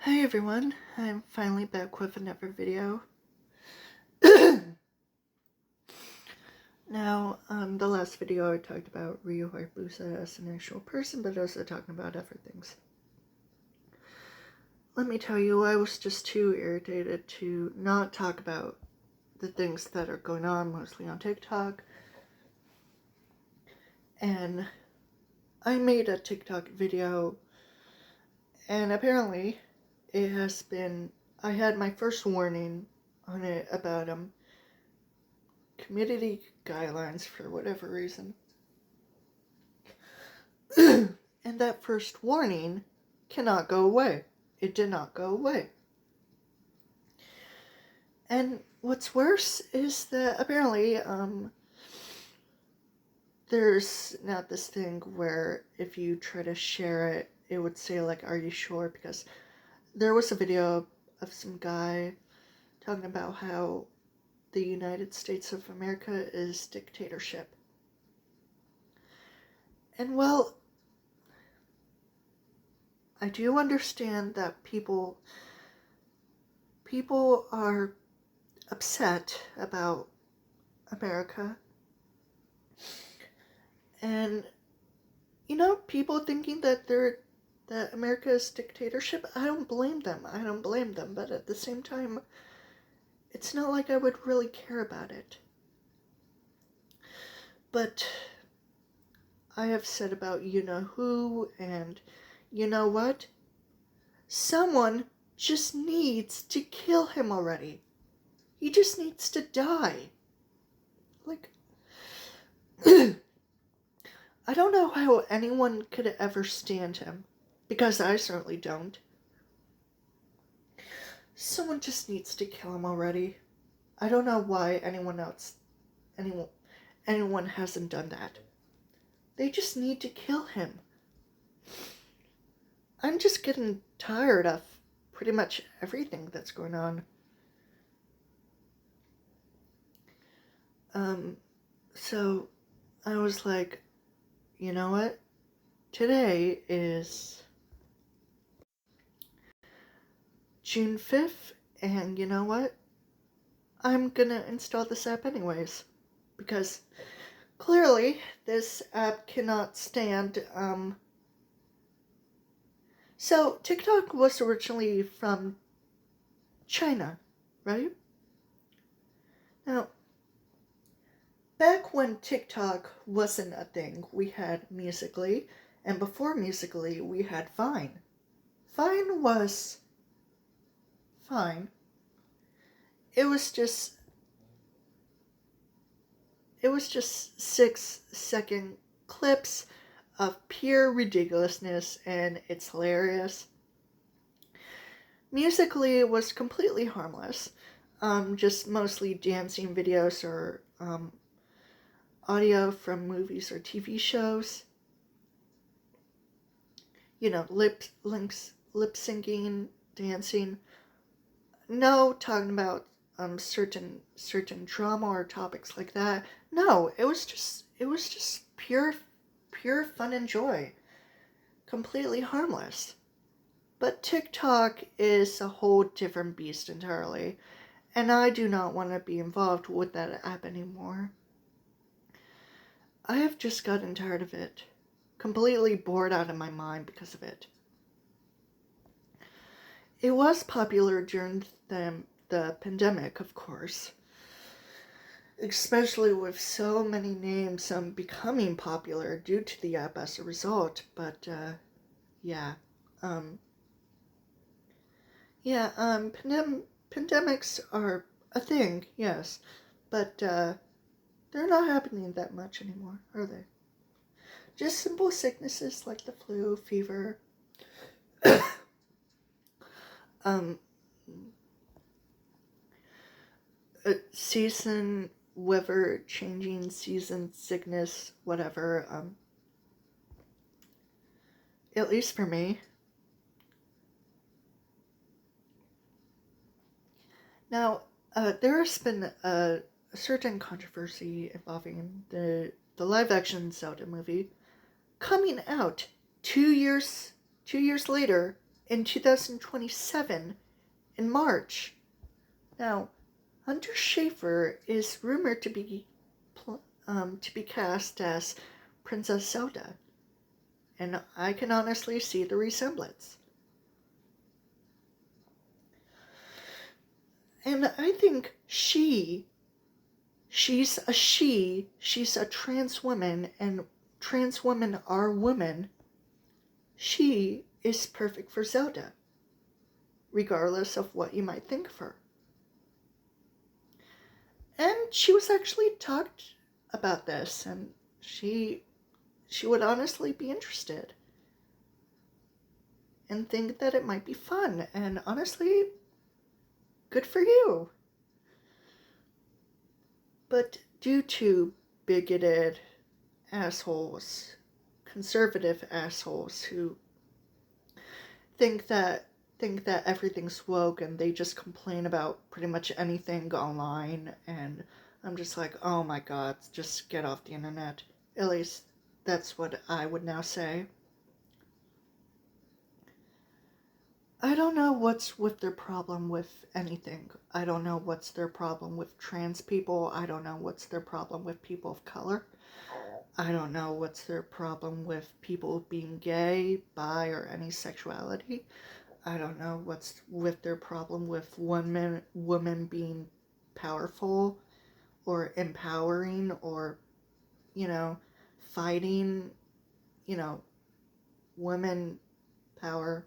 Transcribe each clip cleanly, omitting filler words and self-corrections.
Hi everyone, I'm finally back with another video. Now, the last video I talked about Ryu Hayabusa as an actual person, but also talking about other things. Let me tell you, I was just too irritated to not talk about the things that are going on, mostly on TikTok. And I made a TikTok video, and apparently it has been, I had my first warning on it about community guidelines for whatever reason. And that first warning cannot go away. It did not go away. And what's worse is that apparently there's now this thing where if you try to share it, it would say like, are you sure? Because there was a video of some guy talking about how the United States of America is dictatorship. And well, I do understand that people are upset about America. And people thinking that America is dictatorship, I don't blame them. But at the same time, it's not like I would really care about it. But I have said about you-know-who, and you know what? Someone just needs to kill him already. He just needs to die. Like, I don't know how anyone could ever stand him, because I certainly don't. Someone just needs to kill him already. I don't know why anyone hasn't done that. They just need to kill him. I'm just getting tired of pretty much everything that's going on. So I was like, you know what? Today is June 5th, and you know what? I'm gonna install this app anyways, because clearly this app cannot stand, So TikTok was originally from China, right? Now, back when TikTok wasn't a thing, we had Musical.ly, and before Musical.ly, we had Vine. Vine was fine. It was just 6-second clips of pure ridiculousness, and it's hilarious. Musical.ly was completely harmless, just mostly dancing videos or audio from movies or TV shows. Lip syncing, dancing. No talking about certain drama or topics like that. No, it was just pure fun and joy. Completely harmless. But TikTok is a whole different beast entirely, and I do not want to be involved with that app anymore. I have just gotten tired of it. Completely bored out of my mind because of it. It was popular during the pandemic, of course. Especially with so many names becoming popular due to the app as a result. But, yeah. Pandemics are a thing, yes. But, they're not happening that much anymore, are they? Just simple sicknesses like the flu, fever, season, weather changing, season sickness, whatever. At least for me. Now, there has been a certain controversy involving the live-action Zelda movie coming out 2 years later in 2027 in March. Now, Hunter Schafer is rumored to be cast as Princess Zelda, and I can honestly see the resemblance. And I think she's a trans woman, and trans women are women. She is perfect for Zelda, regardless of what you might think of her. And she was actually talked about this, and she would honestly be interested and think that it might be fun, and honestly, good for you. But due to bigoted assholes, conservative assholes who think that everything's woke and they just complain about pretty much anything online, and I'm just like, oh my god, just get off the internet. At least that's what I would now say. I don't know what's with their problem with anything. I don't know what's their problem with trans people. I don't know what's their problem with people of color. I don't know what's their problem with people being gay, bi, or any sexuality. I don't know what's with their problem with women being powerful or empowering or, fighting, women power.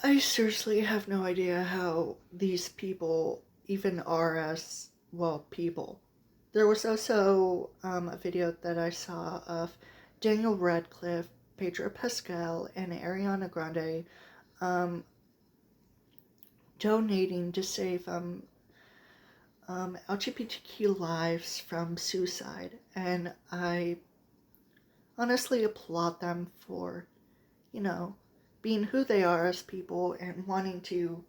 I seriously have no idea how these people even are as, well, people. There was also a video that I saw of Daniel Radcliffe, Pedro Pascal, and Ariana Grande donating to save LGBTQ lives from suicide. And I honestly applaud them for, being who they are as people and wanting to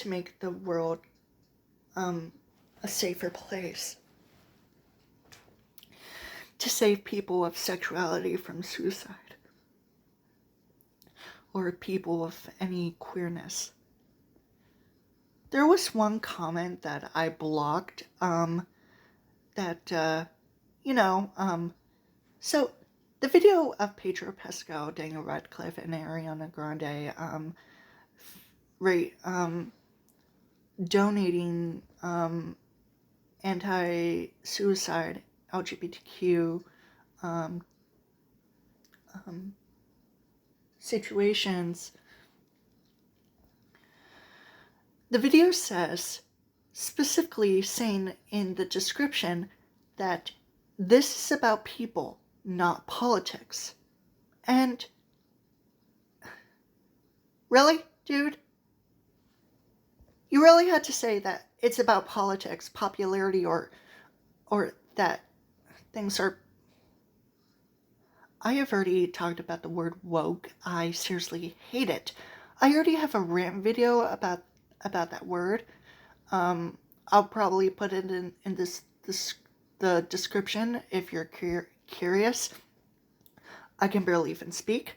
make the world a safer place, to save people of sexuality from suicide, or people of any queerness. There was one comment that I blocked, so the video of Pedro Pascal, Daniel Radcliffe, and Ariana Grande, donating, anti-suicide LGBTQ, situations. The video says, specifically saying in the description, that this is about people, not politics. And really, dude? You really had to say that it's about politics, popularity, or that things are... I have already talked about the word woke. I seriously hate it. I already have a rant video about that word. I'll probably put it in the description if you're curious. I can barely even speak.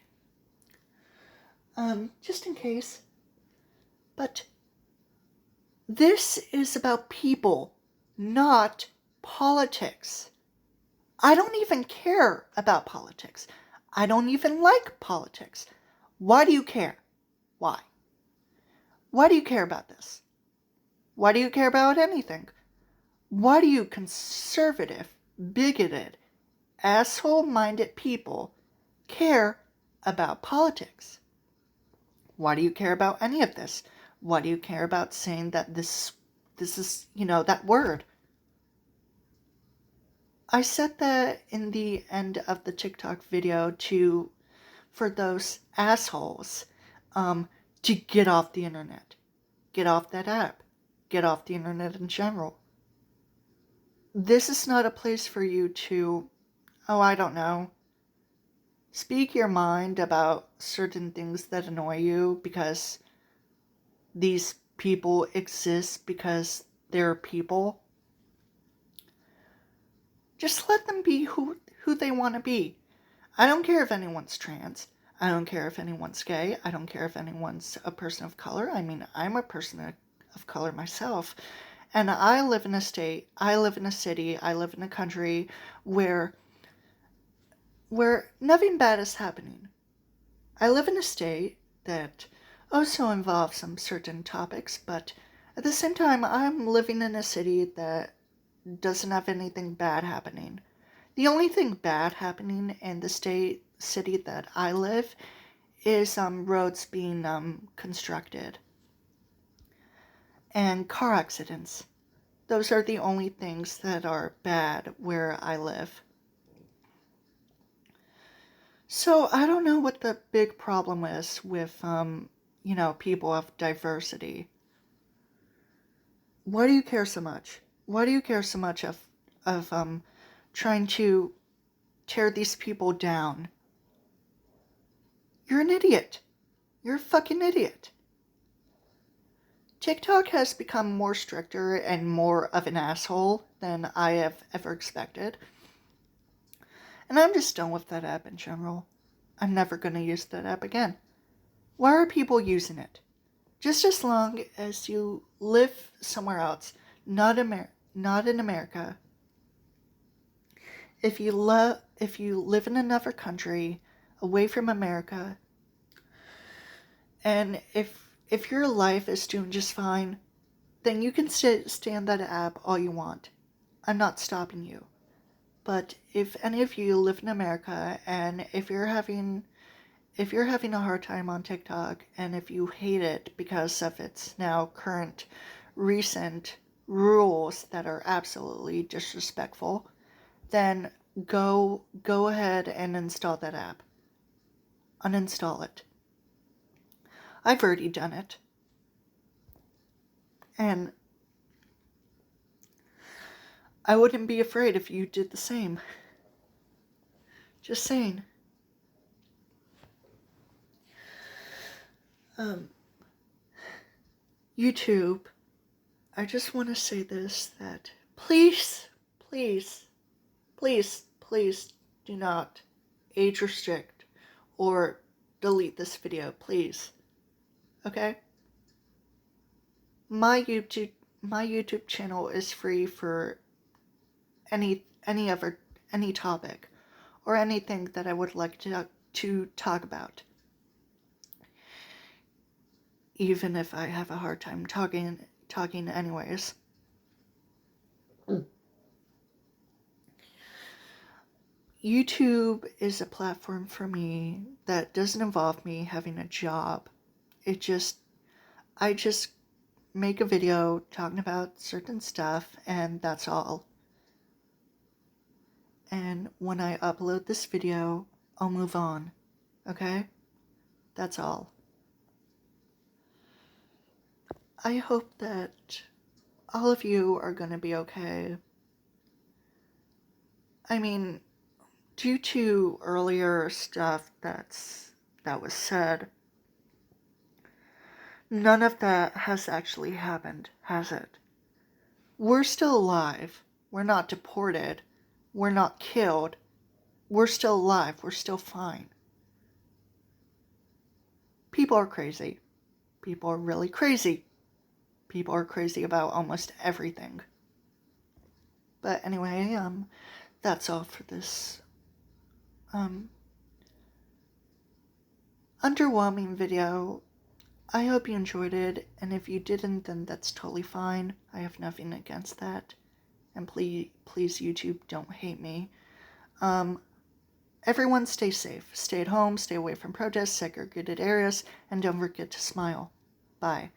Just in case. But this is about people, not politics. I don't even care about politics. I don't even like politics. Why do you care? Why? Why do you care about this? Why do you care about anything? Why do you conservative, bigoted, asshole-minded people care about politics? Why do you care about any of this? Why do you care about saying that this is, that word? I said that in the end of the TikTok video for those assholes to get off the internet. Get off that app. Get off the internet in general. This is not a place for you to, I don't know, speak your mind about certain things that annoy you because these people exist because they're people. Just let them be who they want to be. I don't care if anyone's trans. I don't care if anyone's gay. I don't care if anyone's a person of color. I mean, I'm a person of color myself. And I live in a state, I live in a city, I live in a country where nothing bad is happening. I live in a state that also involves some certain topics, but at the same time, I'm living in a city that doesn't have anything bad happening. The only thing bad happening in the city that I live is roads being constructed and car accidents. Those are the only things that are bad where I live. So I don't know what the big problem is with, people of diversity. Why do you care so much? Why do you care so much of trying to tear these people down? You're an idiot. You're a fucking idiot. TikTok has become more stricter and more of an asshole than I have ever expected. And I'm just done with that app in general. I'm never going to use that app again. Why are people using it? Just as long as you live somewhere else, not in America. If you live in another country, away from America, and if your life is doing just fine, then you can stay on that app all you want. I'm not stopping you. But if any of you live in America and if you're having a hard time on TikTok and if you hate it because of its now current recent rules that are absolutely disrespectful, then go ahead and install that app. Uninstall it. I've already done it. And I wouldn't be afraid if you did the same. Just saying. YouTube, I just want to say this, that please do not age restrict or delete this video, please. Okay? My YouTube channel is free for any topic or anything that I would like to talk about. Even if I have a hard time talking anyways. YouTube is a platform for me that doesn't involve me having a job. I just make a video talking about certain stuff and that's all. And when I upload this video, I'll move on. Okay? That's all. I hope that all of you are gonna be okay. I mean, due to earlier stuff that was said, none of that has actually happened, has it? We're still alive. We're not deported. We're not killed. We're still alive. We're still fine. People are crazy. People are really crazy. People are crazy about almost everything. But anyway, that's all for this underwhelming video. I hope you enjoyed it, and if you didn't, then that's totally fine. I have nothing against that. And please YouTube, don't hate me. Everyone stay safe. Stay at home, stay away from protests, segregated areas, and don't forget to smile. Bye.